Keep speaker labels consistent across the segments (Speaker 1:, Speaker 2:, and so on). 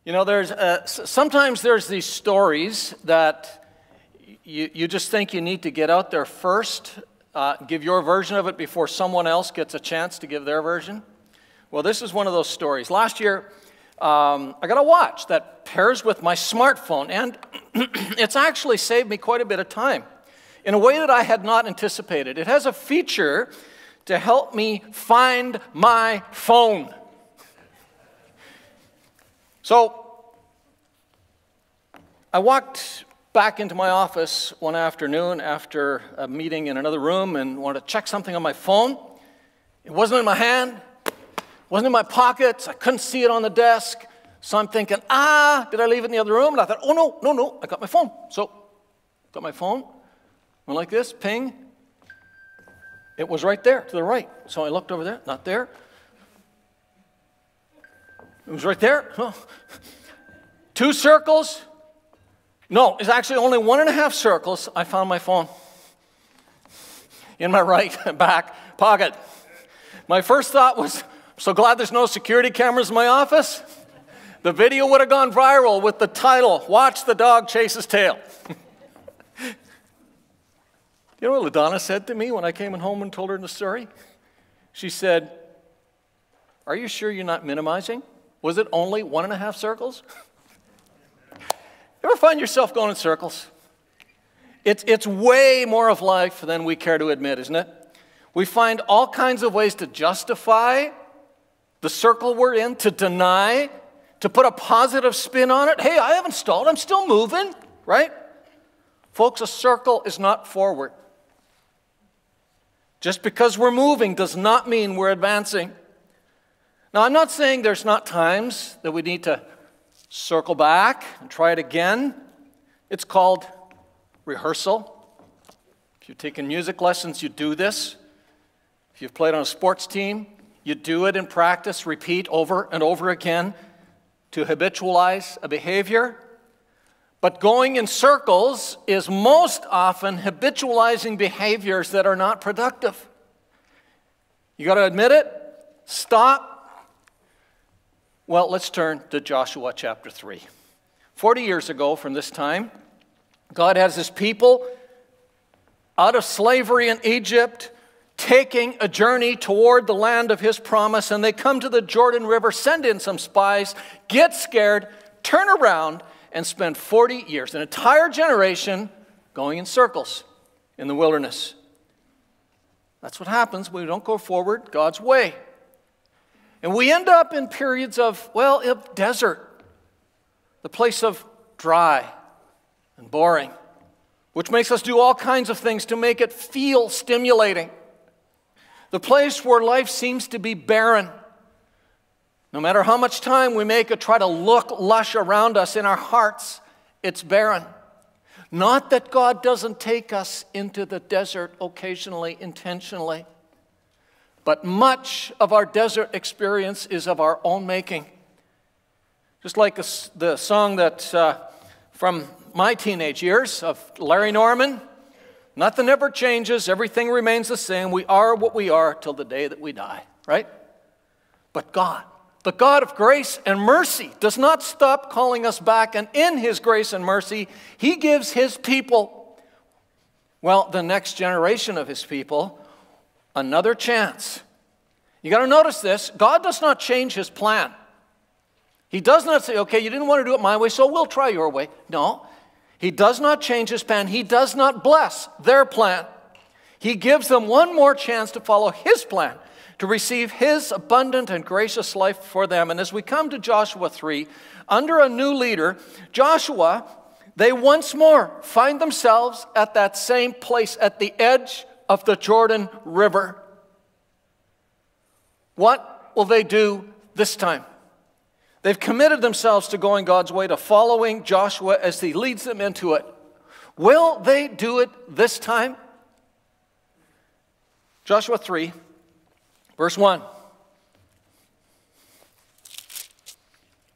Speaker 1: You know, sometimes there's these stories that you just think you need to get out there first, give your version of it before someone else gets a chance to give their version. Well, this is one of those stories. Last year, I got a watch that pairs with my smartphone, and it's actually saved me quite a bit of time in a way that I had not anticipated. It has a feature to help me find my phone. So I walked back into my office one afternoon after a meeting in another room and wanted to check something on my phone. It wasn't in my hand. It wasn't in my pockets. I couldn't see it on the desk. So I'm thinking, did I leave it in the other room? And I thought, oh, no, I got my phone. So got my phone, went like this, ping. It was right there to the right. So I looked over there, not there. It was right there. Oh. 2 circles. No, it's actually only 1.5 circles. I found my phone in my right back pocket. My first thought was, I'm so glad there's no security cameras in my office. The video would have gone viral with the title, "Watch the Dog Chase His Tail." You know what LaDonna said to me when I came home and told her the story? She said, "Are you sure you're not minimizing? Was it only 1.5 circles?" You ever find yourself going in circles? It's way more of life than we care to admit, isn't it? We find all kinds of ways to justify the circle we're in, to deny, to put a positive spin on it. Hey, I haven't stalled, I'm still moving, right? Folks, a circle is not forward. Just because we're moving does not mean we're advancing. Now, I'm not saying there's not times that we need to circle back and try it again. It's called rehearsal. If you've taken music lessons, you do this. If you've played on a sports team, you do it in practice, repeat over and over again to habitualize a behavior. But going in circles is most often habitualizing behaviors that are not productive. You got to admit it. Stop. Well, let's turn to Joshua chapter 3. 40 years ago from this time, God has his people out of slavery in Egypt, taking a journey toward the land of his promise, and they come to the Jordan River, send in some spies, get scared, turn around, and spend 40 years, an entire generation, going in circles in the wilderness. That's what happens when we don't go forward God's way. And we end up in periods of desert, the place of dry and boring, which makes us do all kinds of things to make it feel stimulating. The place where life seems to be barren. No matter how much time we make it try to look lush around us, in our hearts, it's barren. Not that God doesn't take us into the desert occasionally, intentionally. But much of our desert experience is of our own making. Just like the song that from my teenage years of Larry Norman, nothing ever changes, everything remains the same. We are what we are till the day that we die, right? But God, the God of grace and mercy, does not stop calling us back. And in his grace and mercy, he gives his people, the next generation of his people, another chance. You got to notice this. God does not change his plan. He does not say, okay, you didn't want to do it my way, so we'll try your way. No, he does not change his plan. He does not bless their plan. He gives them one more chance to follow his plan, to receive his abundant and gracious life for them. And as we come to Joshua 3, under a new leader, Joshua, they once more find themselves at that same place, at the edge of the Jordan River. What will they do this time? They've committed themselves to going God's way, to following Joshua as he leads them into it. Will they do it this time? Joshua 3, verse 1.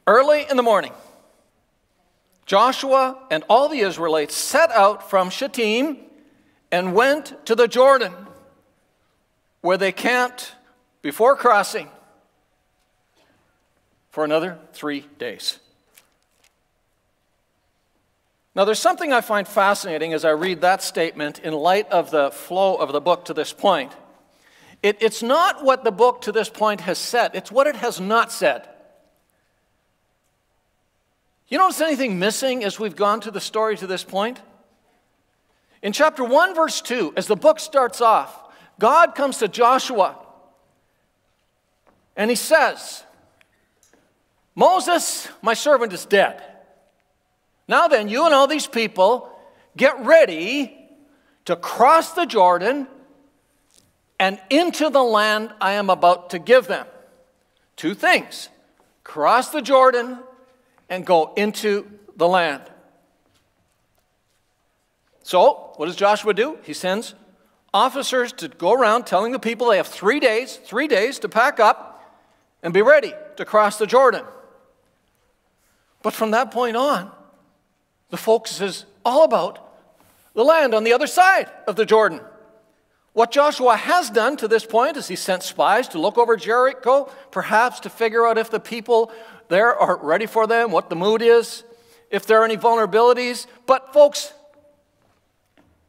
Speaker 1: Early in the morning, Joshua and all the Israelites set out from Shittim and went to the Jordan, where they camped before crossing for another 3 days. Now, there's something I find fascinating as I read that statement in light of the flow of the book to this point. It's not what the book to this point has said, it's what it has not said. You notice anything missing as we've gone to the story to this point? In chapter 1, verse 2, as the book starts off, God comes to Joshua and he says, Moses, my servant, is dead. Now then, you and all these people, get ready to cross the Jordan and into the land I am about to give them. Two things: cross the Jordan and go into the land. So, what does Joshua do? He sends officers to go around telling the people they have 3 days to pack up and be ready to cross the Jordan. But from that point on, the focus is all about the land on the other side of the Jordan. What Joshua has done to this point is he sent spies to look over Jericho, perhaps to figure out if the people there are ready for them, what the mood is, if there are any vulnerabilities. But folks,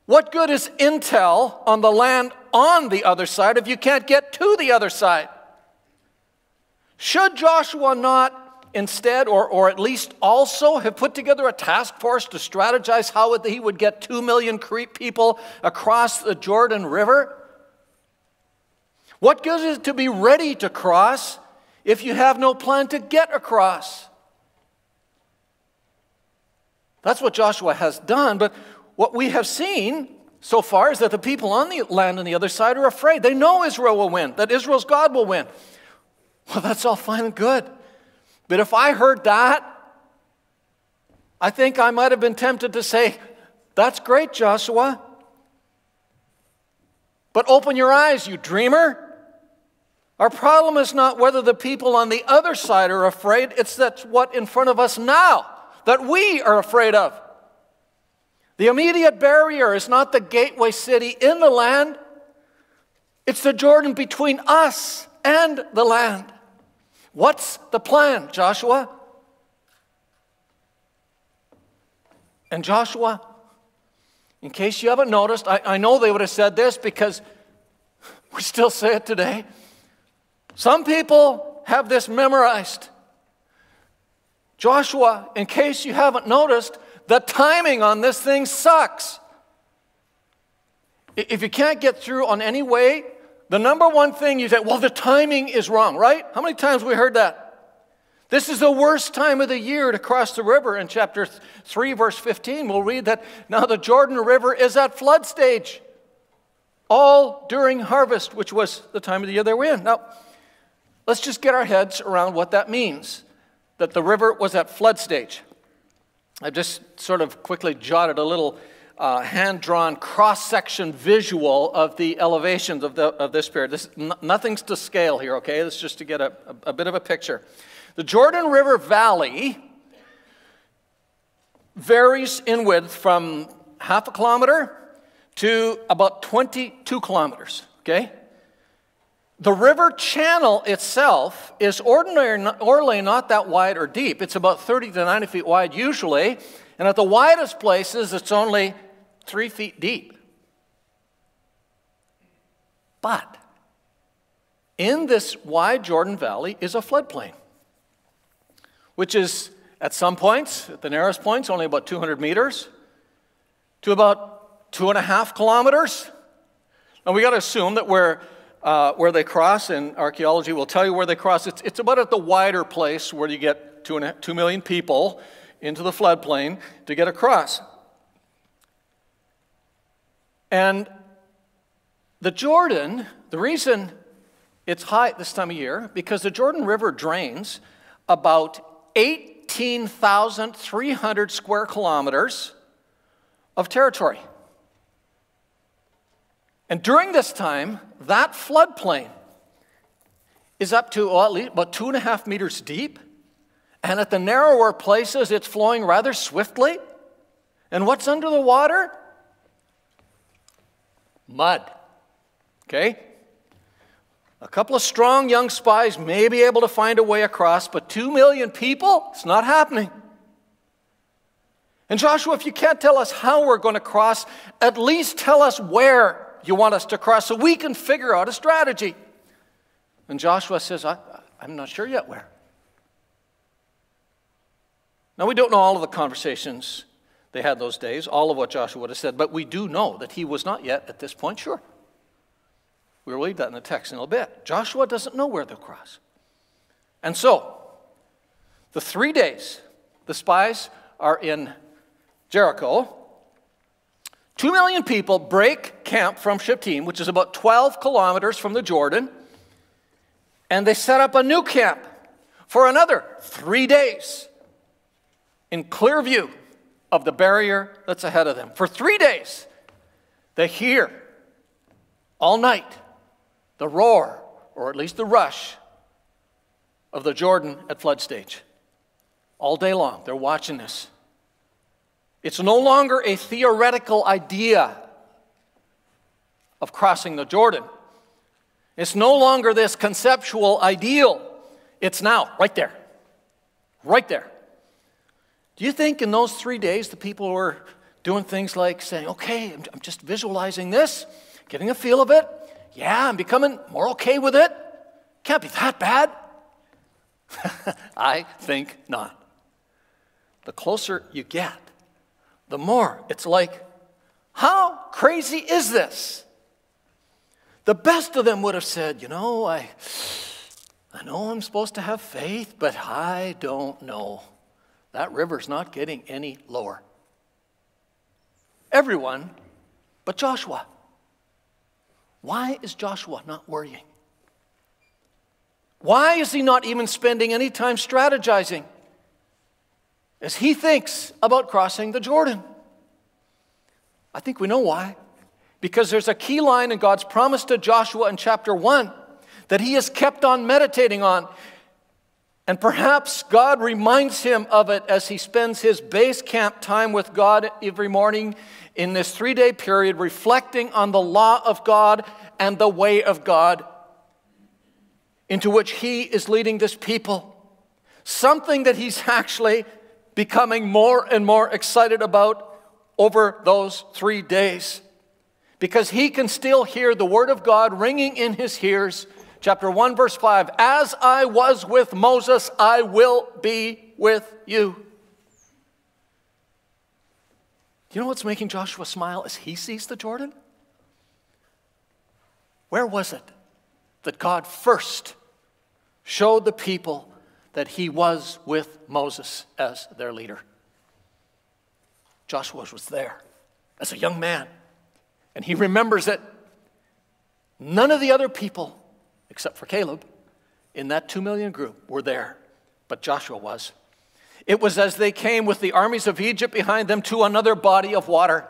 Speaker 1: what good is intel on the land on the other side if you can't get to the other side? Should Joshua not instead, or at least also, have put together a task force to strategize how he would get 2 million people across the Jordan River? What good is it to be ready to cross if you have no plan to get across? That's what Joshua has done, but what we have seen so far is that the people on the land on the other side are afraid. They know Israel will win, that Israel's God will win. Well, that's all fine and good. But if I heard that, I think I might have been tempted to say, that's great, Joshua. But open your eyes, you dreamer. Our problem is not whether the people on the other side are afraid, it's that's what in front of us now, that we are afraid of. The immediate barrier is not the gateway city in the land, it's the Jordan between us and the land. What's the plan, Joshua? And Joshua, in case you haven't noticed, I know they would have said this because we still say it today. Some people have this memorized. Joshua, in case you haven't noticed, the timing on this thing sucks. If you can't get through on any way, the number one thing you say, well, the timing is wrong, right? How many times have we heard that? This is the worst time of the year to cross the river. In chapter 3, verse 15, we'll read that now the Jordan River is at flood stage, all during harvest, which was the time of the year they were in. Now, let's just get our heads around what that means, that the river was at flood stage. I've just sort of quickly jotted a little hand-drawn cross-section visual of the elevations of this period. Nothing's to scale here, okay? This is just to get a bit of a picture. The Jordan River Valley varies in width from half a kilometer to about 22 kilometers, okay? The river channel itself is ordinarily not that wide or deep. It's about 30 to 90 feet wide usually, and at the widest places, it's only 3 feet deep. But in this wide Jordan Valley is a floodplain, which is at some points, at the narrowest points, only about 200 meters to about 2.5 kilometers. Now we got to assume that where they cross, and archaeology will tell you where they cross, it's about at the wider place where you get 2 million people into the floodplain to get across. And the Jordan, the reason it's high this time of year, because the Jordan River drains about 18,300 square kilometers of territory. And during this time, that floodplain is up to at least about 2.5 meters deep. And at the narrower places, it's flowing rather swiftly. And what's under the water? Mud. Okay? A couple of strong young spies may be able to find a way across, but 2 million people, it's not happening. And Joshua, if you can't tell us how we're going to cross, at least tell us where you want us to cross so we can figure out a strategy. And Joshua says, I'm not sure yet where. Now, we don't know all of the conversations they had those days, all of what Joshua would have said, but we do know that he was not yet at this point sure. We'll read that in the text in a little bit. Joshua doesn't know where they'll cross. And so, the 3 days the spies are in Jericho, 2 million people break camp from Shittim, which is about 12 kilometers from the Jordan, and they set up a new camp for another 3 days in clear view of the barrier that's ahead of them. For 3 days, they hear all night the roar, or at least the rush, of the Jordan at flood stage. All day long, they're watching this. It's no longer a theoretical idea of crossing the Jordan. It's no longer this conceptual ideal. It's now, right there. Right there. Do you think in those 3 days the people were doing things like saying, okay, I'm just visualizing this, getting a feel of it. Yeah, I'm becoming more okay with it. Can't be that bad. I think not. The closer you get, the more it's like, how crazy is this? The best of them would have said, I know I'm supposed to have faith, but I don't know. That river's not getting any lower. Everyone but Joshua. Why is Joshua not worrying? Why is he not even spending any time strategizing as he thinks about crossing the Jordan? I think we know why. Because there's a key line in God's promise to Joshua in chapter 1 that he has kept on meditating on. And perhaps God reminds him of it as he spends his base camp time with God every morning in this 3-day period, reflecting on the law of God and the way of God into which he is leading this people. Something that he's actually becoming more and more excited about over those 3 days. Because he can still hear the word of God ringing in his ears. Chapter 1, verse 5, as I was with Moses, I will be with you. Do you know what's making Joshua smile as he sees the Jordan? Where was it that God first showed the people that he was with Moses as their leader? Joshua was there as a young man, and he remembers it. None of the other people, except for Caleb, in that 2 million group were there, but Joshua was. It was as they came with the armies of Egypt behind them to another body of water,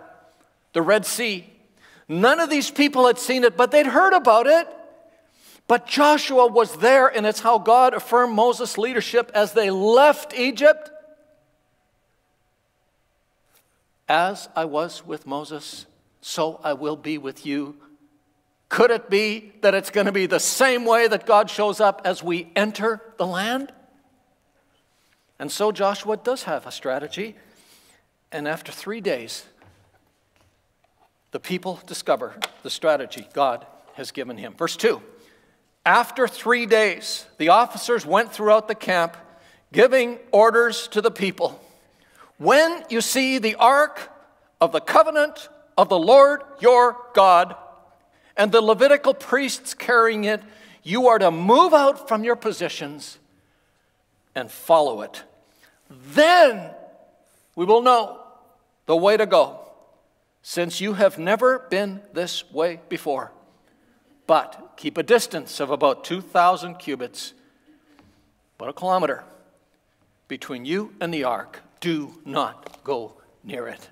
Speaker 1: the Red Sea. None of these people had seen it, but they'd heard about it. But Joshua was there, and it's how God affirmed Moses' leadership as they left Egypt. As I was with Moses, so I will be with you. Could it be that it's going to be the same way that God shows up as we enter the land? And so Joshua does have a strategy. And after 3 days, the people discover the strategy God has given him. Verse 2, after 3 days, the officers went throughout the camp, giving orders to the people. When you see the ark of the covenant of the Lord your God, and the Levitical priests carrying it, you are to move out from your positions and follow it. Then we will know the way to go, since you have never been this way before. But keep a distance of about 2,000 cubits, about a kilometer, between you and the ark. Do not go near it.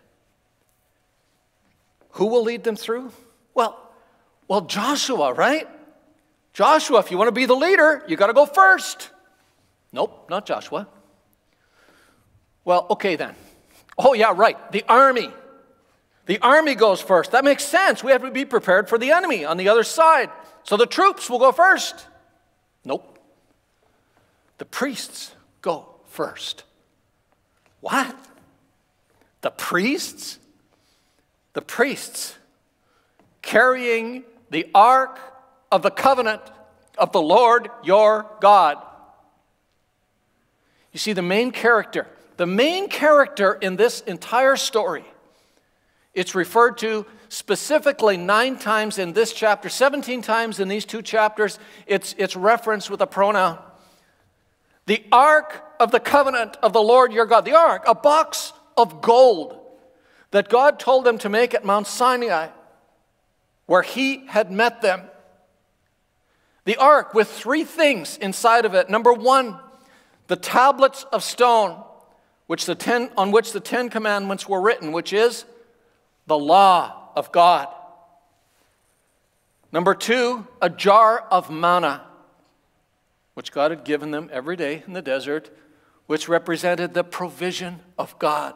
Speaker 1: Who will lead them through? Well, Joshua, right? Joshua, if you want to be the leader, you got to go first. Nope, not Joshua. Well, okay then. Oh yeah, right, the army. The army goes first. That makes sense. We have to be prepared for the enemy on the other side. So the troops will go first. Nope. The priests go first. What? The priests carrying the ark of the covenant of the Lord your God. You see, the main character in this entire story, it's referred to specifically 9 times in this chapter, 17 times in these 2 chapters. It's referenced with a pronoun. The ark of the covenant of the Lord your God. The ark, a box of gold that God told them to make at Mount Sinai, where he had met them. The ark with 3 things inside of it. Number 1, the tablets of stone, on which the 10 commandments were written, which is the law of God. Number 2, a jar of manna, which God had given them every day in the desert, which represented the provision of God.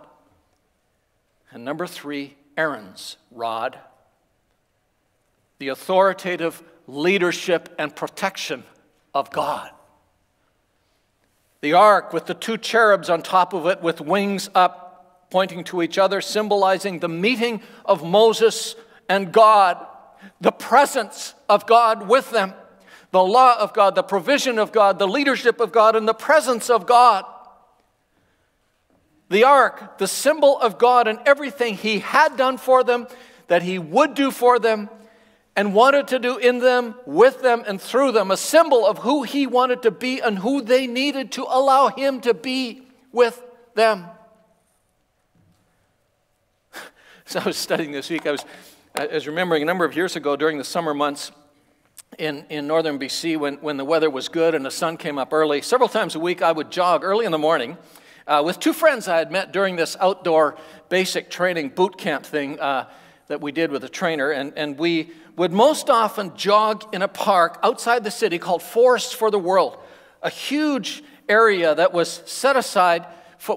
Speaker 1: And number 3, Aaron's rod, the authoritative leadership and protection of God. The ark with the 2 cherubs on top of it with wings up, pointing to each other, symbolizing the meeting of Moses and God, the presence of God with them, the law of God, the provision of God, the leadership of God, and the presence of God. The ark, the symbol of God and everything he had done for them, that he would do for them, and wanted to do in them, with them, and through them, a symbol of who he wanted to be and who they needed to allow him to be with them. So I was studying this week. I was remembering a number of years ago during the summer months in northern BC when the weather was good and the sun came up early. Several times a week I would jog early in the morning with 2 friends I had met during this outdoor basic training boot camp thing that we did with a trainer. And we would most often jog in a park outside the city called Forests for the World, a huge area that was set aside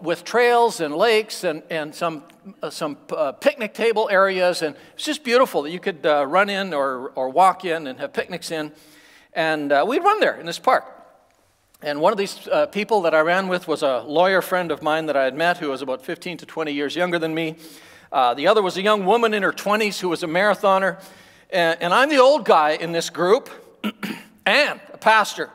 Speaker 1: with trails and lakes and some picnic table areas. And it's just beautiful that you could run in or walk in and have picnics in. And we'd run there in this park. And one of these people that I ran with was a lawyer friend of mine that I had met who was about 15 to 20 years younger than me. The other was a young woman in her 20s who was a marathoner. And I'm the old guy in this group and a pastor,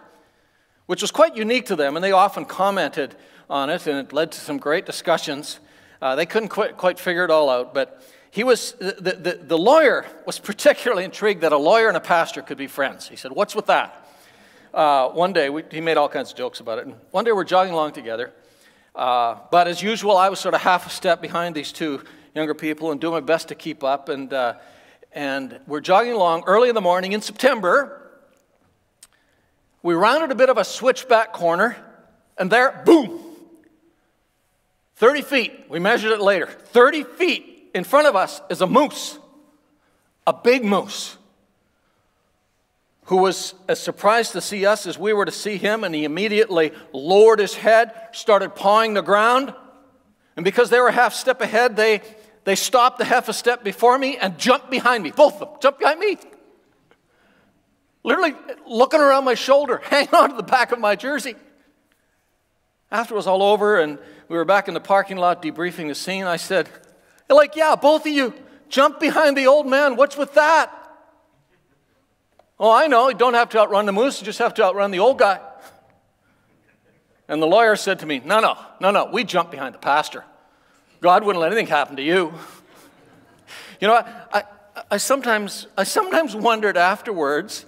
Speaker 1: which was quite unique to them. And they often commented on it, and it led to some great discussions. They couldn't quite figure it all out. But he was the lawyer was particularly intrigued that a lawyer and a pastor could be friends. He said, "What's with that?" One day, he made all kinds of jokes about it. And one day we're jogging along together. But as usual, I was sort of half a step behind these 2 younger people and doing my best to keep up. And we're jogging along early in the morning in September. We rounded a bit of a switchback corner, and there, boom, 30 feet. We measured it later. 30 feet in front of us is a moose, a big moose, who was as surprised to see us as we were to see him, and he immediately lowered his head, started pawing the ground, and because they were a half step ahead, they stopped a half a step before me and jumped behind me. Both of them jumped behind me. Literally looking around my shoulder, hanging on to the back of my jersey. After it was all over and we were back in the parking lot debriefing the scene, I said, "Yeah, both of you jumped behind the old man. What's with that?" "Oh, I know. You don't have to outrun the moose. You just have to outrun the old guy." And the lawyer said to me, No. We jumped behind the pastor. God wouldn't let anything happen to you." You know, I sometimes wondered afterwards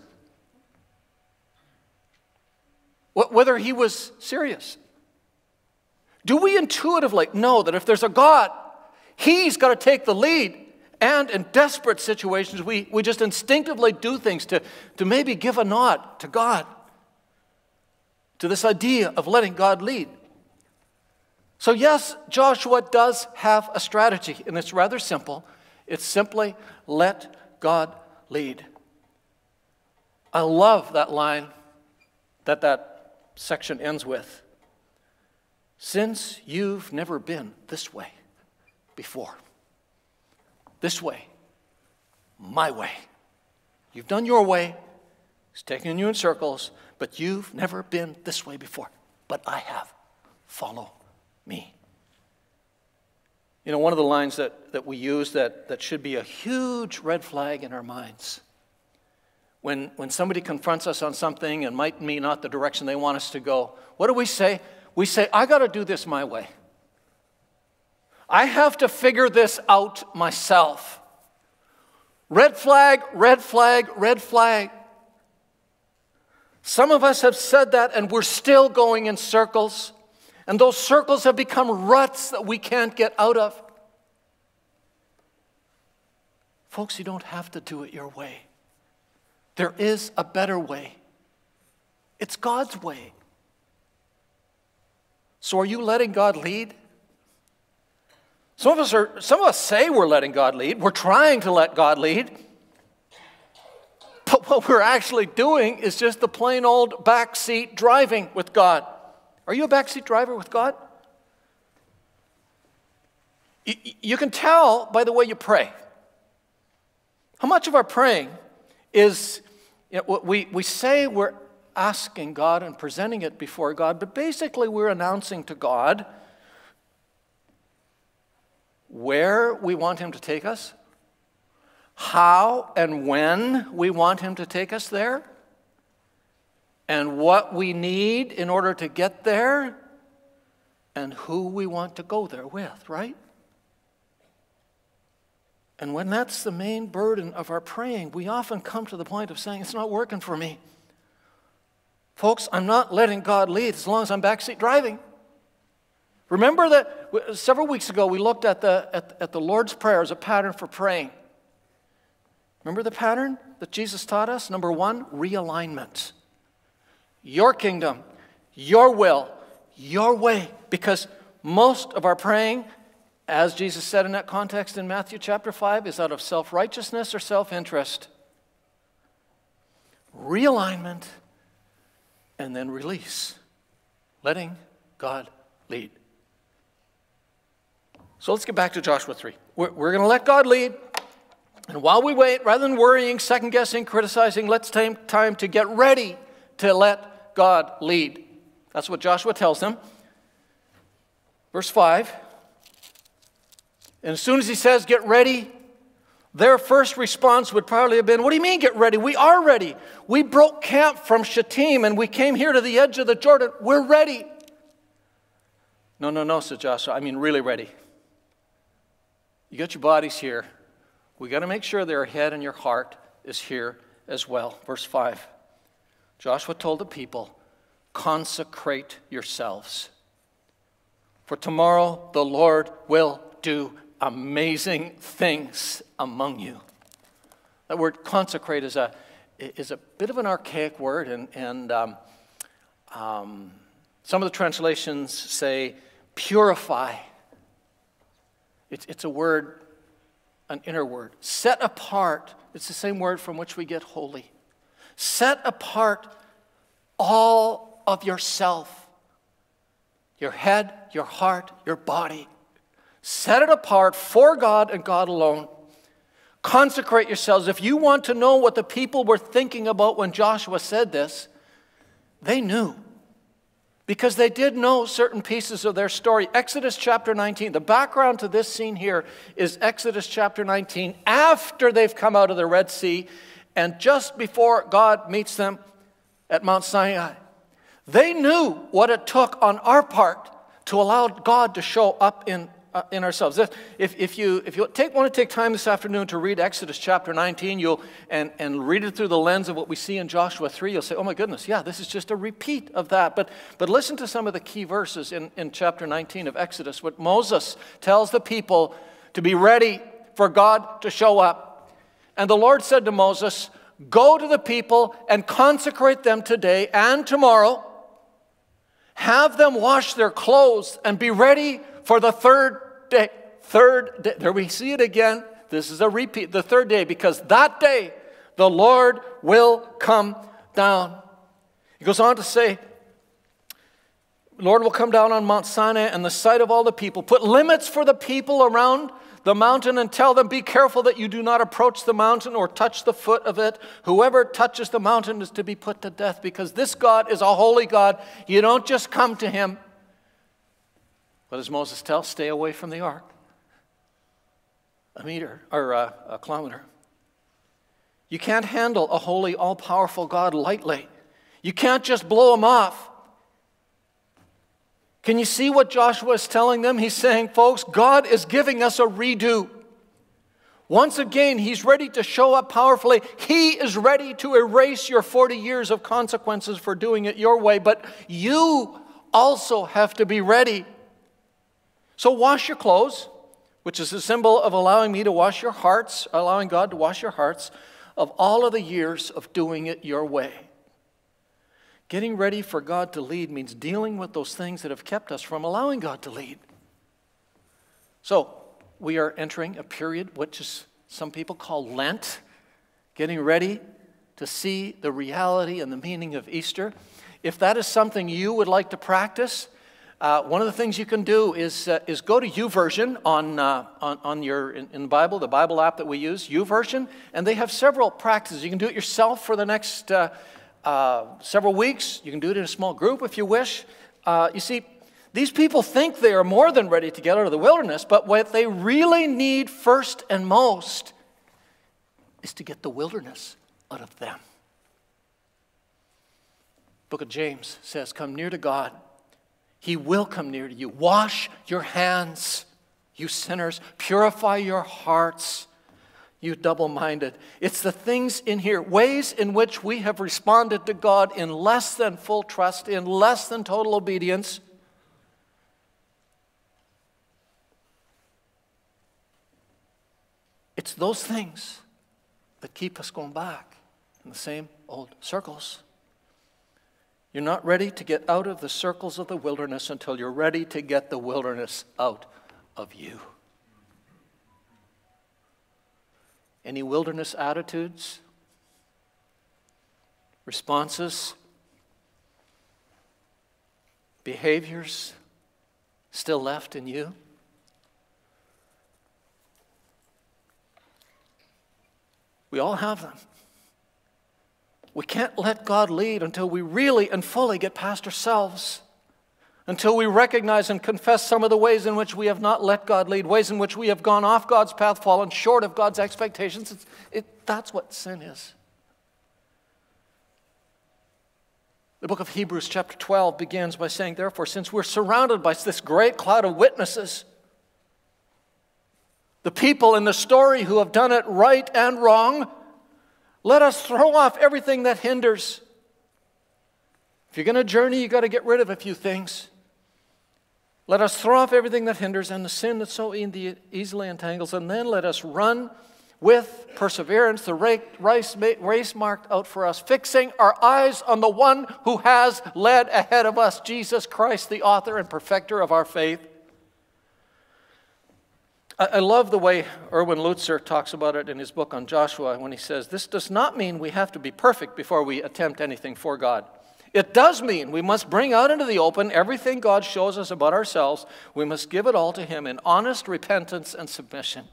Speaker 1: whether he was serious. Do we intuitively know that if there's a God, he's got to take the lead? And in desperate situations, we just instinctively do things to maybe give a nod to God, to this idea of letting God lead. So yes, Joshua does have a strategy, and it's rather simple. It's simply let God lead. I love that line that section ends with. Since you've never been this way before. This way. My way. You've done your way. It's taken you in circles, but you've never been this way before. But I have. Follow me. You know, one of the lines that we use that should be a huge red flag in our minds. When somebody confronts us on something and might be not the direction they want us to go, what do we say? We say, I got to do this my way. I have to figure this out myself. Red flag, red flag, red flag. Some of us have said that and we're still going in circles. And those circles have become ruts that we can't get out of. Folks, you don't have to do it your way. There is a better way. It's God's way. So are you letting God lead? Some of us say we're letting God lead. We're trying to let God lead. But what we're actually doing is just the plain old backseat driving with God. Are you a backseat driver with God? You can tell by the way you pray. How much of our praying is, we say we're asking God and presenting it before God, but basically we're announcing to God where we want Him to take us, how and when we want Him to take us there, and what we need in order to get there, and who we want to go there with, right? And when that's the main burden of our praying, we often come to the point of saying, it's not working for me. Folks, I'm not letting God lead as long as I'm backseat driving. Remember that several weeks ago we looked at the Lord's Prayer as a pattern for praying. Remember the pattern that Jesus taught us? Number one, realignment. Your kingdom, your will, your way. Because most of our praying, as Jesus said in that context in Matthew chapter 5, is out of self-righteousness or self-interest. Realignment and then release. Letting God lead. So let's get back to Joshua 3. We're going to let God lead. And while we wait, rather than worrying, second-guessing, criticizing, let's take time to get ready to let God lead. That's what Joshua tells them. Verse 5. And as soon as he says, get ready, their first response would probably have been, what do you mean get ready? We are ready. We broke camp from Shittim and we came here to the edge of the Jordan. We're ready. No, said Joshua. I mean really ready. You got your bodies here. We got to make sure their head and your heart is here as well. Verse 5. Joshua told the people, consecrate yourselves. For tomorrow the Lord will do amazing things among you. That word consecrate is a bit of an archaic word, and some of the translations say purify. It's a word, an inner word. Set apart. It's the same word from which we get holy. Set apart all of yourself. Your head, your heart, your body. Set it apart for God and God alone. Consecrate yourselves. If you want to know what the people were thinking about when Joshua said this, they knew. Because they did know certain pieces of their story. Exodus chapter 19, the background to this scene here is Exodus chapter 19, after they've come out of the Red Sea and just before God meets them at Mount Sinai. They knew what it took on our part to allow God to show up in ourselves. If you want to take time this afternoon to read Exodus chapter 19, and read it through the lens of what we see in Joshua 3, you'll say, oh my goodness, yeah, this is just a repeat of that. But listen to some of the key verses in chapter 19 of Exodus, what Moses tells the people to be ready for God to show up. And the Lord said to Moses, go to the people and consecrate them today and tomorrow. Have them wash their clothes and be ready for the third day. Third day. There we see it again. This is a repeat. The third day, because that day the Lord will come down. He goes on to say, Lord will come down on Mount Sinai in the sight of all the people. Put limits for the people around the mountain and tell them, be careful that you do not approach the mountain or touch the foot of it. Whoever touches the mountain is to be put to death, because this God is a holy God. You don't just come to him. What does Moses tell? Stay away from the ark. a meter or a kilometer. You can't handle a holy, all-powerful God lightly. You can't just blow him off. Can you see what Joshua is telling them? He's saying, folks, God is giving us a redo. Once again, he's ready to show up powerfully. He is ready to erase your 40 years of consequences for doing it your way, but you also have to be ready. So wash your clothes, which is a symbol of allowing me to wash your hearts, allowing God to wash your hearts of all of the years of doing it your way. Getting ready for God to lead means dealing with those things that have kept us from allowing God to lead. So, we are entering a period which is some people call Lent, getting ready to see the reality and the meaning of Easter. If that is something you would like to practice, one of the things you can do is go to YouVersion in the Bible, the Bible app that we use, YouVersion, and they have several practices. You can do it yourself for the next several weeks. You can do it in a small group if you wish. You see, these people think they are more than ready to get out of the wilderness, but what they really need first and most is to get the wilderness out of them. Book of James says, come near to God. He will come near to you. Wash your hands, you sinners. Purify your hearts, you double-minded. It's the things in here, ways in which we have responded to God in less than full trust, in less than total obedience. It's those things that keep us going back in the same old circles. You're not ready to get out of the circles of the wilderness until you're ready to get the wilderness out of you. Any wilderness attitudes, responses, behaviors still left in you? We all have them. We can't let God lead until we really and fully get past ourselves, until we recognize and confess some of the ways in which we have not let God lead, ways in which we have gone off God's path, fallen short of God's expectations. That's what sin is. The book of Hebrews chapter 12 begins by saying, therefore, since we're surrounded by this great cloud of witnesses, the people in the story who have done it right and wrong, let us throw off everything that hinders. If you're going to journey, you've got to get rid of a few things. Let us throw off everything that hinders and the sin that so easily entangles, and then let us run with perseverance the race marked out for us, fixing our eyes on the one who has led ahead of us, Jesus Christ, the author and perfecter of our faith. I love the way Erwin Lutzer talks about it in his book on Joshua when he says, this does not mean we have to be perfect before we attempt anything for God. It does mean we must bring out into the open everything God shows us about ourselves. We must give it all to Him in honest repentance and submission.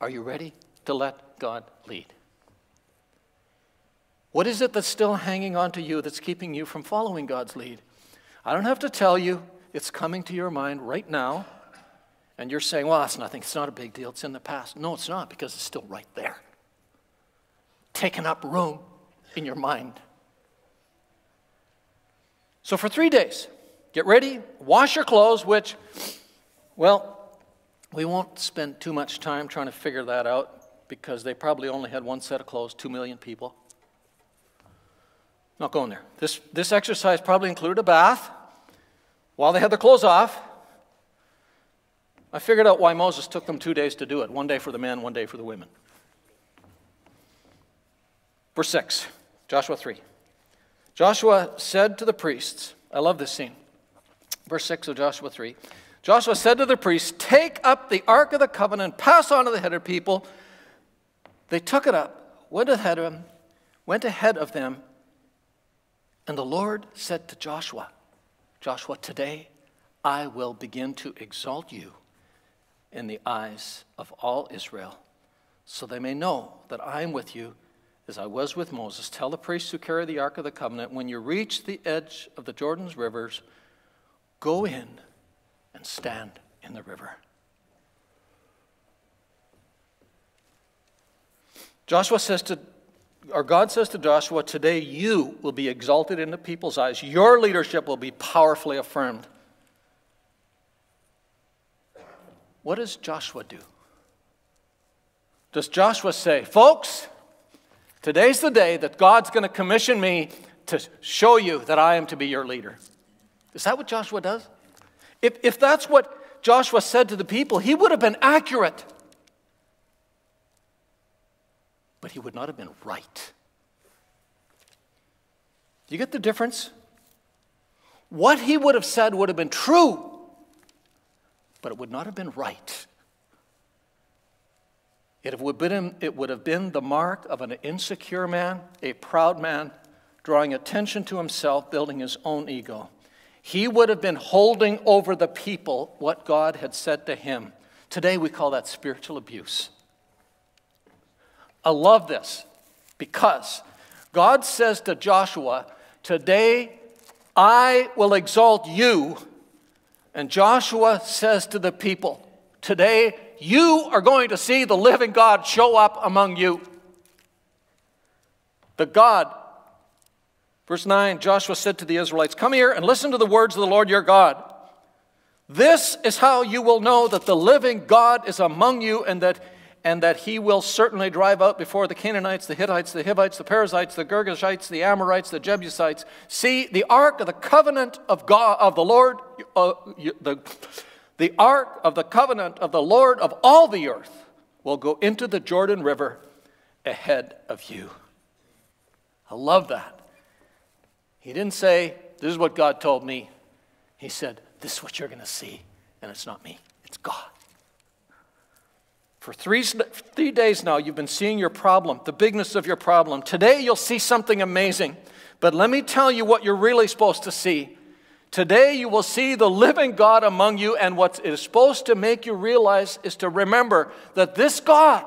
Speaker 1: Are you ready to let God lead? What is it that's still hanging on to you that's keeping you from following God's lead? I don't have to tell you. It's coming to your mind right now. And you're saying, well, that's nothing. It's not a big deal. It's in the past. No, it's not, because it's still right there. Taking up room in your mind. So for 3 days, get ready, wash your clothes, which, well, we won't spend too much time trying to figure that out because they probably only had one set of clothes, 2 million people. Not going there. This exercise probably included a bath while they had their clothes off. I figured out why Moses took them 2 days to do it. 1 day for the men, 1 day for the women. Verse 6, Joshua 3. Joshua said to the priests, I love this scene. Verse 6 of Joshua 3. Joshua said to the priests, take up the Ark of the Covenant, pass on to the head of people. They took it up, went ahead of them, and the Lord said to Joshua, Joshua, today I will begin to exalt you in the eyes of all Israel, so they may know that I am with you as I was with Moses. Tell the priests who carry the Ark of the Covenant, when you reach the edge of the Jordan's rivers, go in and stand in the river. God says to Joshua, today you will be exalted in the people's eyes. Your leadership will be powerfully affirmed. What does Joshua do? Does Joshua say, folks, today's the day that God's going to commission me to show you that I am to be your leader? Is that what Joshua does? If that's what Joshua said to the people, he would have been accurate. But he would not have been right. Do you get the difference? What he would have said would have been true, but it would not have been right. It would have been the mark of an insecure man, a proud man, drawing attention to himself, building his own ego. He would have been holding over the people what God had said to him. Today we call that spiritual abuse. I love this because God says to Joshua, today I will exalt you. And Joshua says to the people, today you are going to see the living God show up among you. The God, verse 9, Joshua said to the Israelites, come here and listen to the words of the Lord your God. This is how you will know that the living God is among you and that he will certainly drive out before the Canaanites, the Hittites, the Hivites, the Perizzites, the Girgashites, the Amorites, the Jebusites. See, the ark of the covenant of God, of the Lord, the ark of the covenant of the Lord of all the earth will go into the Jordan River ahead of you. I love that. He didn't say, this is what God told me. He said, this is what you're going to see. And it's not me, it's God. For three days now, you've been seeing your problem, the bigness of your problem. Today, you'll see something amazing. But let me tell you what you're really supposed to see. Today, you will see the living God among you, and what is supposed to make you realize is to remember that this God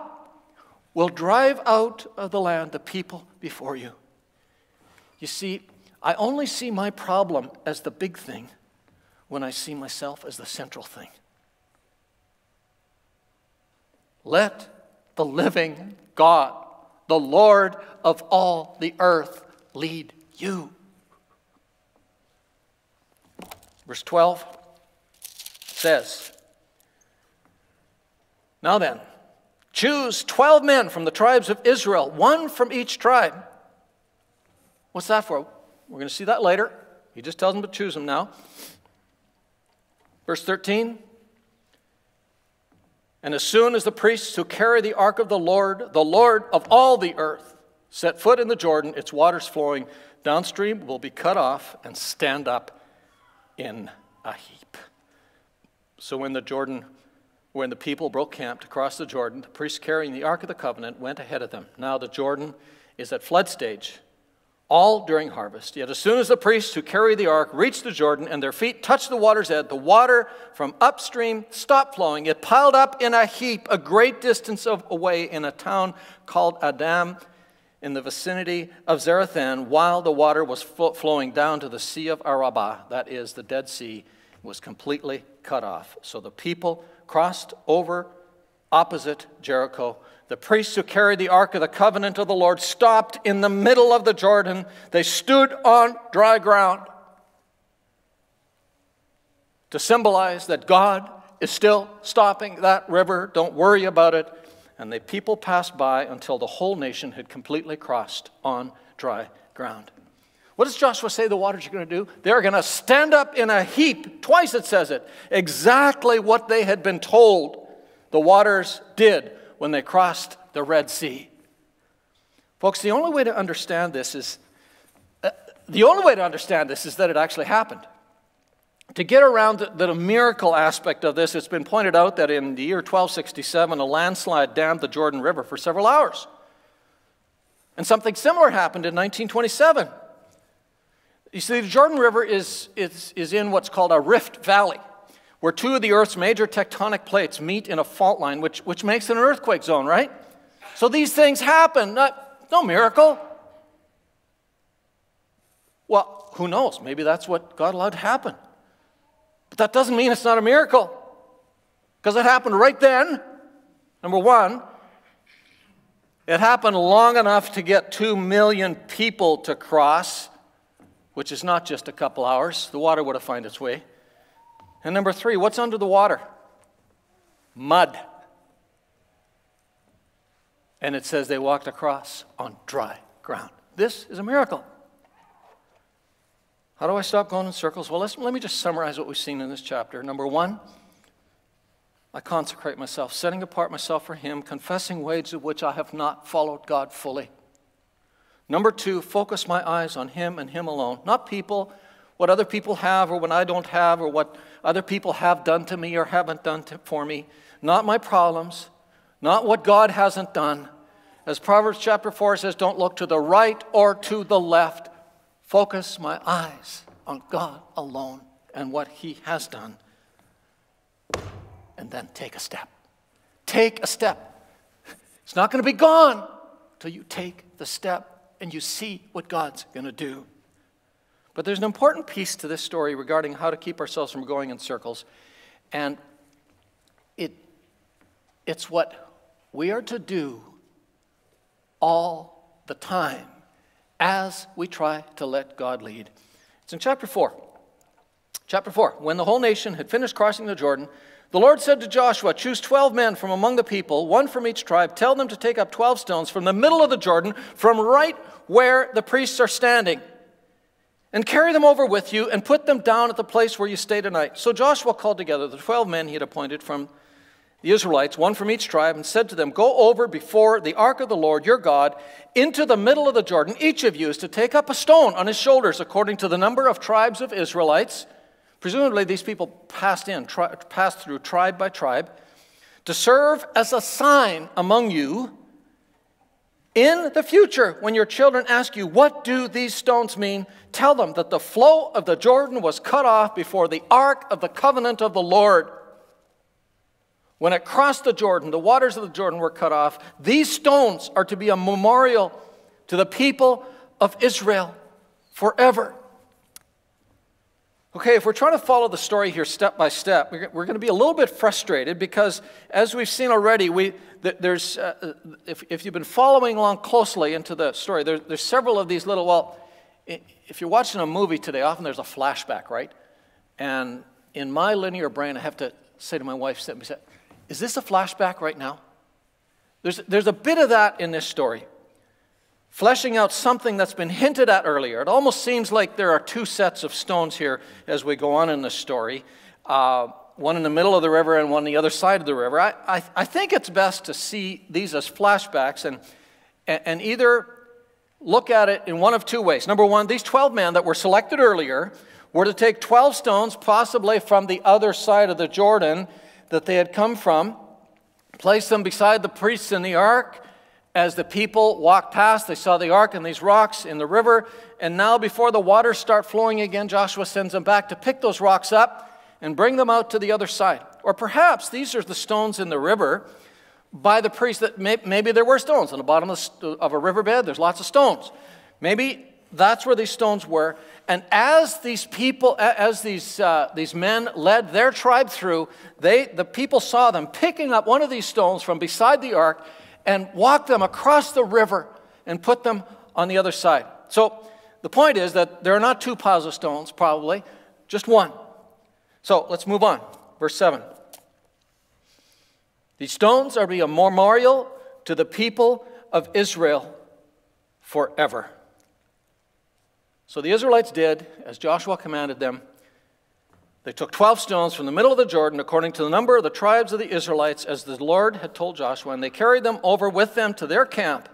Speaker 1: will drive out of the land the people before you. You see, I only see my problem as the big thing when I see myself as the central thing. Let the living God, the Lord of all the earth, lead you. Verse 12 says, now then, choose 12 men from the tribes of Israel, one from each tribe. What's that for? We're going to see that later. He just tells them to choose them now. Verse 13, and as soon as the priests who carry the ark of the Lord of all the earth, set foot in the Jordan, its waters flowing downstream will be cut off and stand up in a heap. So when the people broke camp to cross the Jordan, the priests carrying the ark of the covenant went ahead of them. Now the Jordan is at flood stage, all during harvest. Yet as soon as the priests who carry the ark reached the Jordan and their feet touched the water's edge, the water from upstream stopped flowing. It piled up in a heap a great distance away in a town called Adam in the vicinity of Zarethan, while the water was flowing down to the Sea of Arabah, that is, the Dead Sea, was completely cut off. So the people crossed over opposite Jericho. The priests who carried the ark of the covenant of the Lord stopped in the middle of the Jordan. They stood on dry ground to symbolize that God is still stopping that river. Don't worry about it. And the people passed by until the whole nation had completely crossed on dry ground. What does Joshua say the waters are going to do? They're going to stand up in a heap. Twice it says it. Exactly what they had been told the waters did when they crossed the Red Sea. Folks, the only way to understand this is that it actually happened. To get around the miracle aspect of this, it's been pointed out that in the year 1267, a landslide dammed the Jordan River for several hours. And something similar happened in 1927. You see, the Jordan River is in what's called a rift valley, where two of the Earth's major tectonic plates meet in a fault line, which makes it an earthquake zone, right? So these things happen. No miracle. Well, who knows? Maybe that's what God allowed to happen. But that doesn't mean it's not a miracle, because it happened right then, number one. It happened long enough to get 2 million people to cross, which is not just a couple hours. The water would have found its way. And number 3, what's under the water? Mud. And it says they walked across on dry ground. This is a miracle. How do I stop going in circles? Well, let me just summarize what we've seen in this chapter. Number 1, I consecrate myself, setting apart myself for Him, confessing ways of which I have not followed God fully. Number 2, focus my eyes on Him and Him alone. Not people, what other people have or what I don't have, or what other people have done to me or haven't done for me. Not my problems, not what God hasn't done. As Proverbs chapter 4 says, don't look to the right or to the left. Focus my eyes on God alone and what He has done. And then take a step. Take a step. It's not going to be gone until you take the step and you see what God's going to do. But there's an important piece to this story regarding how to keep ourselves from going in circles. And it's what we are to do all the time as we try to let God lead. It's in chapter 4. Chapter 4, when the whole nation had finished crossing the Jordan, the Lord said to Joshua, choose 12 men from among the people, 1 from each tribe. Tell them to take up 12 stones from the middle of the Jordan, from right where the priests are standing, and carry them over with you and put them down at the place where you stay tonight. So Joshua called together the 12 men he had appointed from the Israelites, 1 from each tribe, and said to them, go over before the ark of the Lord your God into the middle of the Jordan. Each of you is to take up a stone on his shoulders according to the number of tribes of Israelites. Presumably these people passed through tribe by tribe, to serve as a sign among you in the future when your children ask you, what do these stones mean? Tell them that the flow of the Jordan was cut off before the ark of the covenant of the Lord. When it crossed the Jordan, the waters of the Jordan were cut off. These stones are to be a memorial to the people of Israel forever. Okay, if we're trying to follow the story here step by step, we're going to be a little bit frustrated because, as we've seen already, if you've been following along closely into the story, there's several of these little, if you're watching a movie today, often there's a flashback, right? And in my linear brain, I have to say to my wife, is this a flashback right now? There's a bit of that in this story, fleshing out something that's been hinted at earlier. It almost seems like there are 2 sets of stones here as we go on in this story, one in the middle of the river and one on the other side of the river. I think it's best to see these as flashbacks and either look at it in one of 2 ways. Number 1, these 12 men that were selected earlier were to take 12 stones, possibly from the other side of the Jordan that they had come from, place them beside the priests in the ark. As the people walked past, they saw the ark and these rocks in the river. And now before the waters start flowing again, Joshua sends them back to pick those rocks up and bring them out to the other side. Or perhaps these are the stones in the river by the priests that maybe there were stones. On the bottom of a riverbed, there's lots of stones. Maybe that's where these stones were. And as these people, these men led their tribe through, the people saw them picking up one of these stones from beside the ark and walk them across the river and put them on the other side. So the point is that there are not 2 piles of stones, probably, just 1. So let's move on. Verse 7. These stones are to be a memorial to the people of Israel forever. So the Israelites did as Joshua commanded them. They took 12 stones from the middle of the Jordan, according to the number of the tribes of the Israelites, as the Lord had told Joshua, and they carried them over with them to their camp,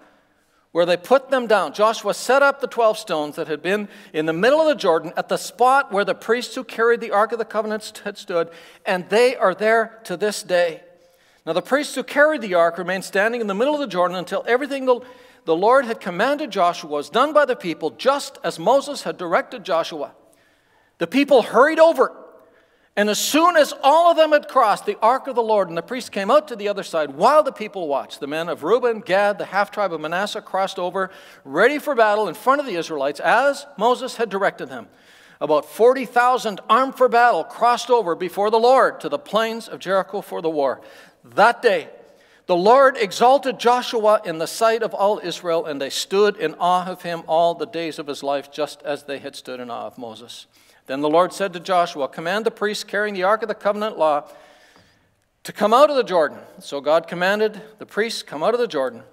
Speaker 1: where they put them down. Joshua set up the 12 stones that had been in the middle of the Jordan at the spot where the priests who carried the Ark of the Covenant had stood, and they are there to this day. Now the priests who carried the Ark remained standing in the middle of the Jordan until everything the Lord had commanded Joshua was done by the people, just as Moses had directed Joshua. The people hurried over, and as soon as all of them had crossed, the ark of the Lord and the priests came out to the other side while the people watched. The men of Reuben, Gad, the half-tribe of Manasseh crossed over, ready for battle in front of the Israelites, as Moses had directed them. About 40,000 armed for battle crossed over before the Lord to the plains of Jericho for the war. That day, The Lord exalted Joshua in the sight of all Israel, and they stood in awe of him all the days of his life, just as they had stood in awe of Moses. Then the Lord said to Joshua, command the priests carrying the ark of the covenant law to come out of the Jordan. So God commanded the priests, come out of the Jordan.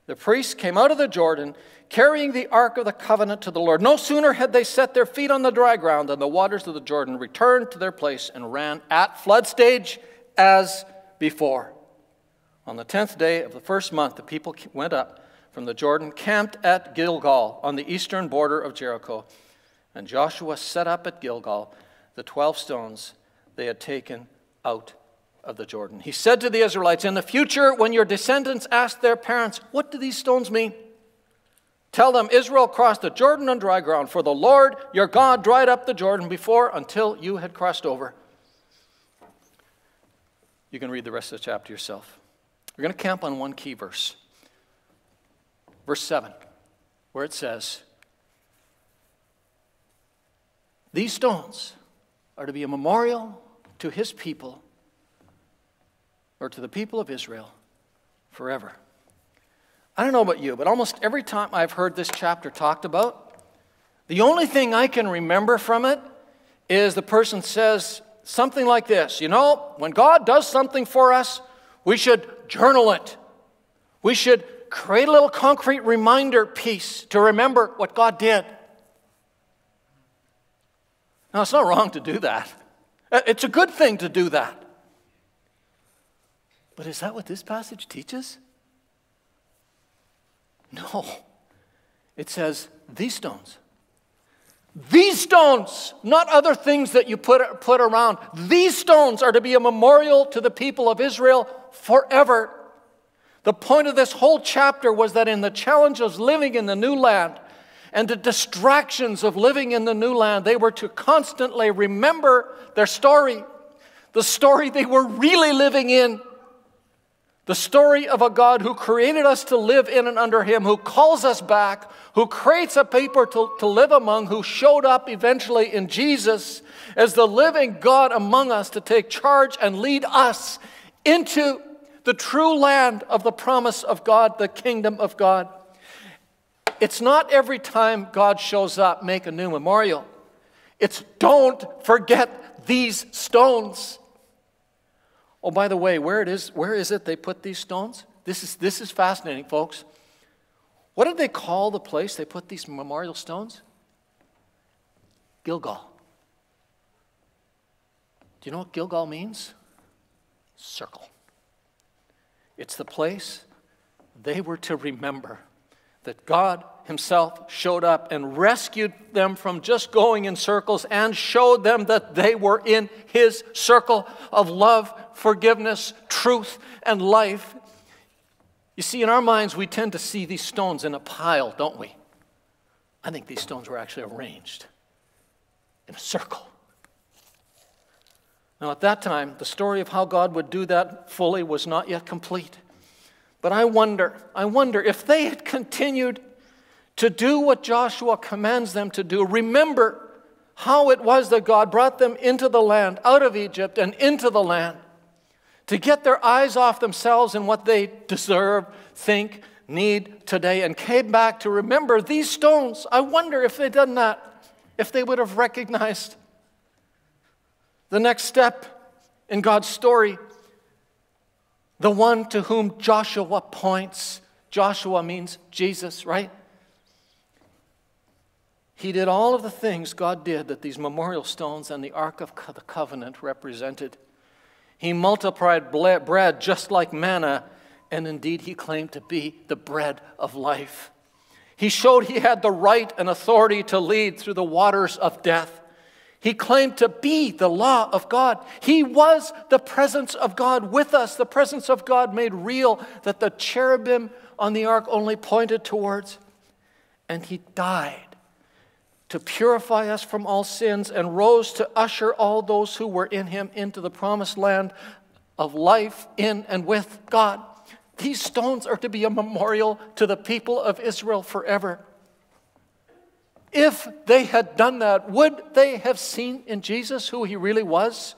Speaker 1: The priests came out of the Jordan, carrying the ark of the covenant to the Lord. No sooner had they set their feet on the dry ground than the waters of the Jordan returned to their place and ran at flood stage as before. On the 10th day of the first month, the people went up from the Jordan, camped at Gilgal on the eastern border of Jericho. And Joshua set up at Gilgal the 12 stones they had taken out of the Jordan. He said to the Israelites, in the future, when your descendants ask their parents, what do these stones mean? Tell them, Israel crossed the Jordan on dry ground, for the Lord your God dried up the Jordan before until you had crossed over. You can read the rest of the chapter yourself. We're going to camp on one key verse. Verse 7, where it says, these stones are to be a memorial to his people, or to the people of Israel, forever. I don't know about you, but almost every time I've heard this chapter talked about, the only thing I can remember from it is the person says something like this, you know, when God does something for us, we should journal it. We should create a little concrete reminder piece to remember what God did. Now, it's not wrong to do that. It's a good thing to do that. But is that what this passage teaches? No. It says, these stones. These stones, not other things that you put around. These stones are to be a memorial to the people of Israel forever. The point of this whole chapter was that in the challenge of living in the new land and the distractions of living in the new land, they were to constantly remember their story, the story they were really living in. The story of a God who created us to live in and under him, who calls us back, who creates a people to live among, who showed up eventually in Jesus as the living God among us to take charge and lead us into the true land of the promise of God, the kingdom of God. It's not every time God shows up, make a new memorial. It's don't forget these stones. Oh, by the way, where is it they put these stones? This is fascinating, folks. What did they call the place they put these memorial stones? Gilgal. Do you know what Gilgal means? Circle. It's the place they were to remember that God himself showed up and rescued them from just going in circles and showed them that they were in his circle of love, forgiveness, truth, and life. You see, in our minds, we tend to see these stones in a pile, don't we? I think these stones were actually arranged in a circle. Now, at that time, the story of how God would do that fully was not yet complete. But I wonder if they had continued to do what Joshua commands them to do. Remember how it was that God brought them into the land, out of Egypt and into the land, to get their eyes off themselves and what they deserve, think, need today, and came back to remember these stones. I wonder if they'd done that, if they would have recognized the next step in God's story, the one to whom Joshua points. Joshua means Jesus, right? He did all of the things God did that these memorial stones and the Ark of the Covenant represented. He multiplied bread just like manna, and indeed he claimed to be the bread of life. He showed he had the right and authority to lead through the waters of death. He claimed to be the law of God. He was the presence of God with us, the presence of God made real that the cherubim on the ark only pointed towards. And he died to purify us from all sins and rose to usher all those who were in him into the promised land of life in and with God. These stones are to be a memorial to the people of Israel forever. If they had done that, would they have seen in Jesus who he really was?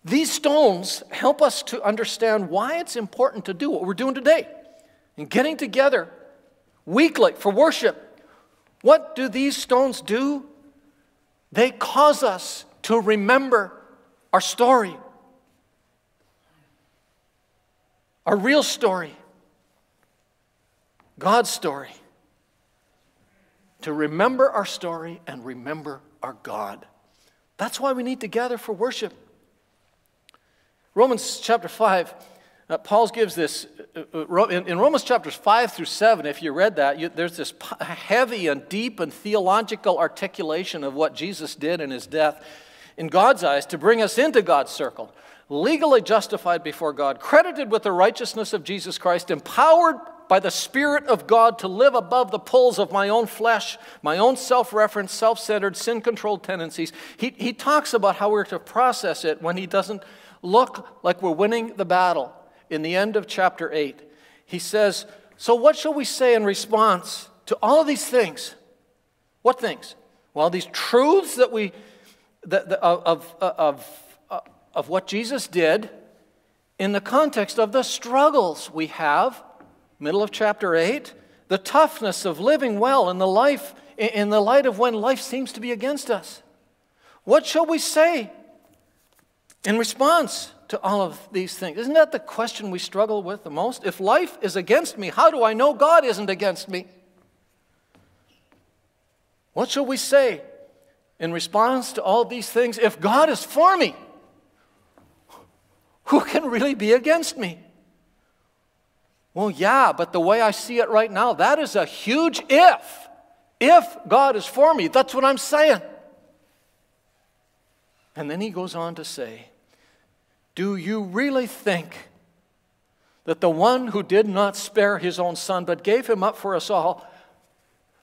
Speaker 1: These stones help us to understand why it's important to do what we're doing today and getting together weekly for worship. What do these stones do? They cause us to remember our story, our real story, God's story. To remember our story and remember our God. That's why we need to gather for worship. Romans chapter 5, Paul gives this, in Romans chapters 5 through 7, if you read that, there's this heavy and deep and theological articulation of what Jesus did in his death in God's eyes to bring us into God's circle, legally justified before God, credited with the righteousness of Jesus Christ, empowered by the Spirit of God to live above the pulls of my own flesh, my own self-referenced, self-centered, sin-controlled tendencies. He talks about how we're to process it when he doesn't look like we're winning the battle. In the end of chapter 8, he says, so what shall we say in response to all of these things? What things? Well, these truths that of what Jesus did in the context of the struggles we have, middle of chapter 8, the toughness of living well in the light of when life seems to be against us. What shall we say in response to all of these things? Isn't that the question we struggle with the most? If life is against me, how do I know God isn't against me? What shall we say in response to all of these things? If God is for me, who can really be against me? Well, yeah, but the way I see it right now, that is a huge if. If God is for me, that's what I'm saying. And then he goes on to say, do you really think that the one who did not spare his own son but gave him up for us all,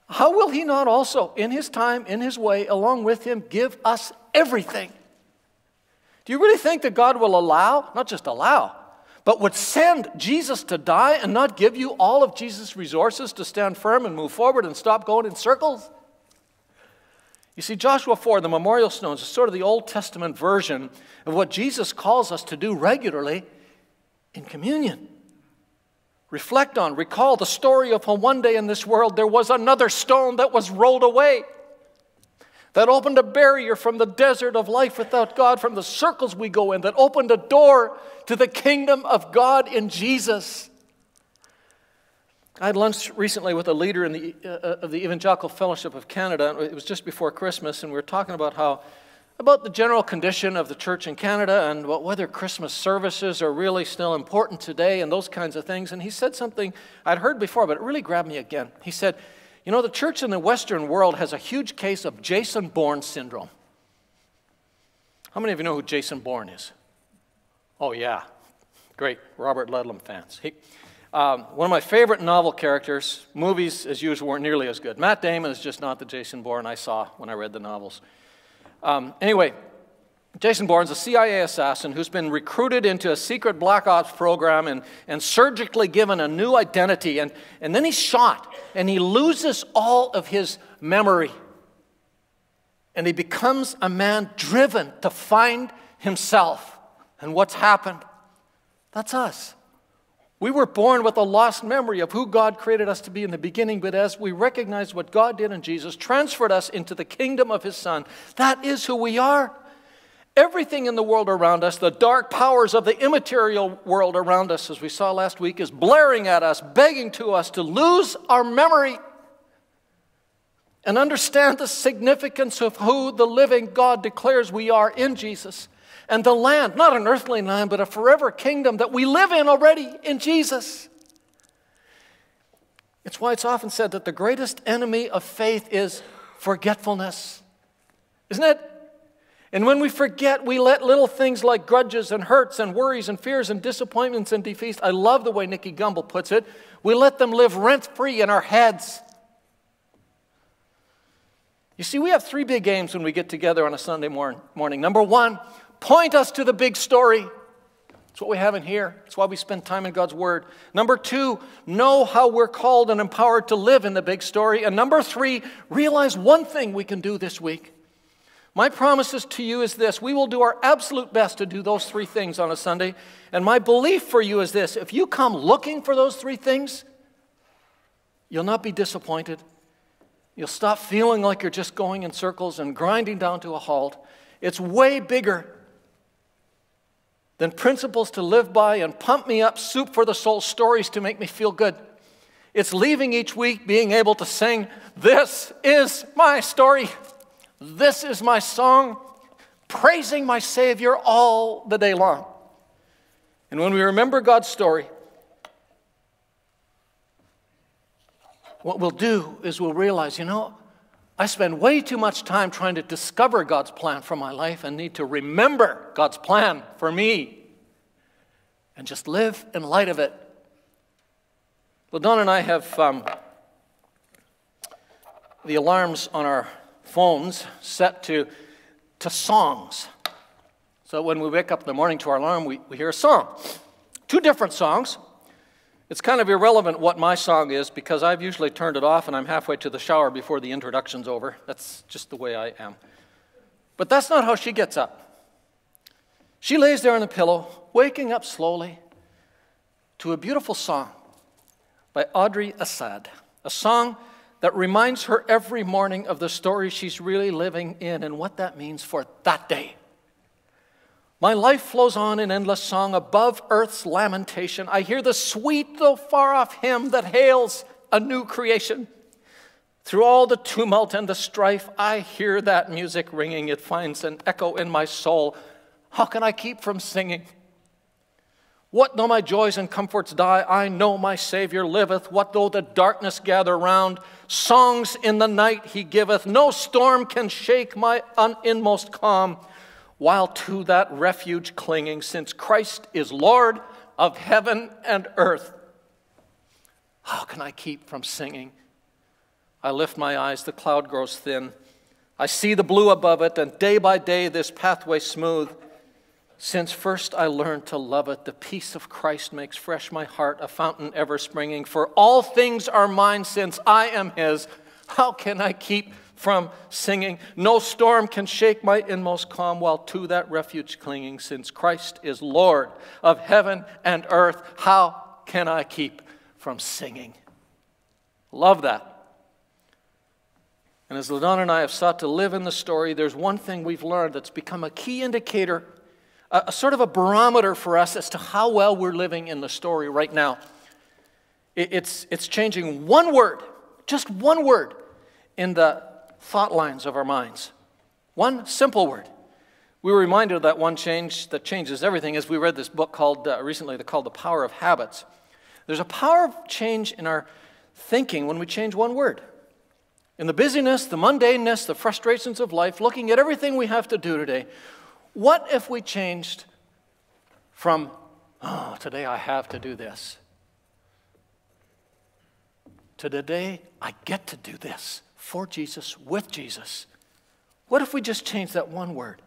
Speaker 1: how will he not also, in his time, in his way, along with him, give us everything? Do you really think that God will allow, not just allow, but would send Jesus to die and not give you all of Jesus' resources to stand firm and move forward and stop going in circles? You see, Joshua 4, the memorial stones, is sort of the Old Testament version of what Jesus calls us to do regularly in communion. Reflect on, recall the story of how one day in this world there was another stone that was rolled away, that opened a barrier from the desert of life without God, from the circles we go in, that opened a door to the kingdom of God in Jesus. I had lunch recently with a leader of the Evangelical Fellowship of Canada. It was just before Christmas, and we were talking about the general condition of the church in Canada and whether Christmas services are really still important today and those kinds of things. And he said something I'd heard before, but it really grabbed me again. He said, you know, the church in the Western world has a huge case of Jason Bourne syndrome. How many of you know who Jason Bourne is? Oh, yeah. Great. Robert Ludlum fans. One of my favorite novel characters. Movies, as usual, weren't nearly as good. Matt Damon is just not the Jason Bourne I saw when I read the novels. Anyway, Jason Bourne's a CIA assassin who's been recruited into a secret black ops program and surgically given a new identity. And then he's shot, and he loses all of his memory. And he becomes a man driven to find himself. And what's happened? That's us. We were born with a lost memory of who God created us to be in the beginning, but as we recognize what God did in Jesus, transferred us into the kingdom of his Son, that is who we are. Everything in the world around us, the dark powers of the immaterial world around us, as we saw last week, is blaring at us, begging to us to lose our memory and understand the significance of who the living God declares we are in Jesus. And the land, not an earthly land, but a forever kingdom that we live in already in Jesus. It's why it's often said that the greatest enemy of faith is forgetfulness. Isn't it? And when we forget, we let little things like grudges and hurts and worries and fears and disappointments and defeats, I love the way Nicky Gumbel puts it, we let them live rent-free in our heads. You see, we have three big aims when we get together on a Sunday morning. Number one, point us to the big story. That's what we have in here. That's why we spend time in God's Word. Number two, know how we're called and empowered to live in the big story. And number three, realize one thing we can do this week. My promises to you is this: we will do our absolute best to do those three things on a Sunday. And my belief for you is this: if you come looking for those three things, you'll not be disappointed. You'll stop feeling like you're just going in circles and grinding down to a halt. It's way bigger than principles to live by and pump me up, soup for the soul stories to make me feel good. It's leaving each week being able to sing, "This is my story. This is my song," praising my Savior all the day long. And when we remember God's story, what we'll do is we'll realize, I spend way too much time trying to discover God's plan for my life and need to remember God's plan for me and just live in light of it. LaDonna and I have the alarms on our phones set to songs. So when we wake up in the morning to our alarm, we hear a song. 2 different songs. It's kind of irrelevant what my song is because I've usually turned it off and I'm halfway to the shower before the introduction's over. That's just the way I am. But that's not how she gets up. She lays there on the pillow, waking up slowly to a beautiful song by Audrey Assad, a song that reminds her every morning of the story she's really living in and what that means for that day. My life flows on in endless song above earth's lamentation. I hear the sweet though far off hymn that hails a new creation. Through all the tumult and the strife, I hear that music ringing. It finds an echo in my soul. How can I keep from singing? What though my joys and comforts die? I know my Savior liveth. What though the darkness gather round? Songs in the night he giveth. No storm can shake my inmost calm. While to that refuge clinging, since Christ is Lord of heaven and earth, how can I keep from singing? I lift my eyes, the cloud grows thin. I see the blue above it, and day by day this pathway smooth. Since first I learned to love it, the peace of Christ makes fresh my heart, a fountain ever springing. For all things are mine since I am his. How can I keep from singing? No storm can shake my inmost calm, while to that refuge clinging, since Christ is Lord of heaven and earth. How can I keep from singing? Love that. And as LaDonna and I have sought to live in the story, there's one thing we've learned that's become a key indicator, a sort of a barometer for us as to how well we're living in the story right now. It's changing one word, just one word, in the thought lines of our minds. One simple word. We were reminded of that one change that changes everything as we read this book called recently called The Power of Habits. There's a power of change in our thinking when we change one word. In the busyness, the mundaneness, the frustrations of life, looking at everything we have to do today, what if we changed from, today I have to do this, to today I get to do this. For Jesus, with Jesus. What if we just change that one word?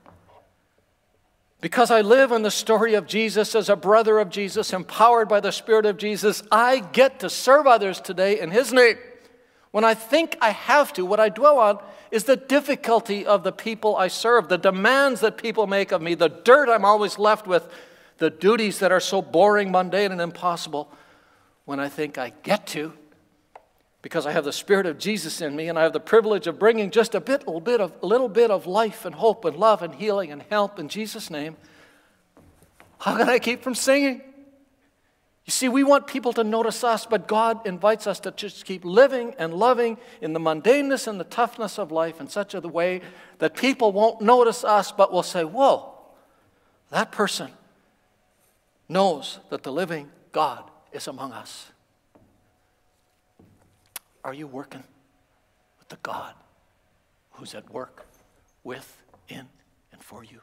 Speaker 1: Because I live in the story of Jesus as a brother of Jesus, empowered by the Spirit of Jesus, I get to serve others today in His name. When I think I have to, what I dwell on is the difficulty of the people I serve, the demands that people make of me, the dirt I'm always left with, the duties that are so boring, mundane, and impossible. When I think I get to, because I have the Spirit of Jesus in me and I have the privilege of bringing just a little bit of life and hope and love and healing and help in Jesus' name, how can I keep from singing? You see, we want people to notice us, but God invites us to just keep living and loving in the mundaneness and the toughness of life in such a way that people won't notice us, but will say, whoa, that person knows that the living God is among us. Are you working with the God who's at work with, in, and for you?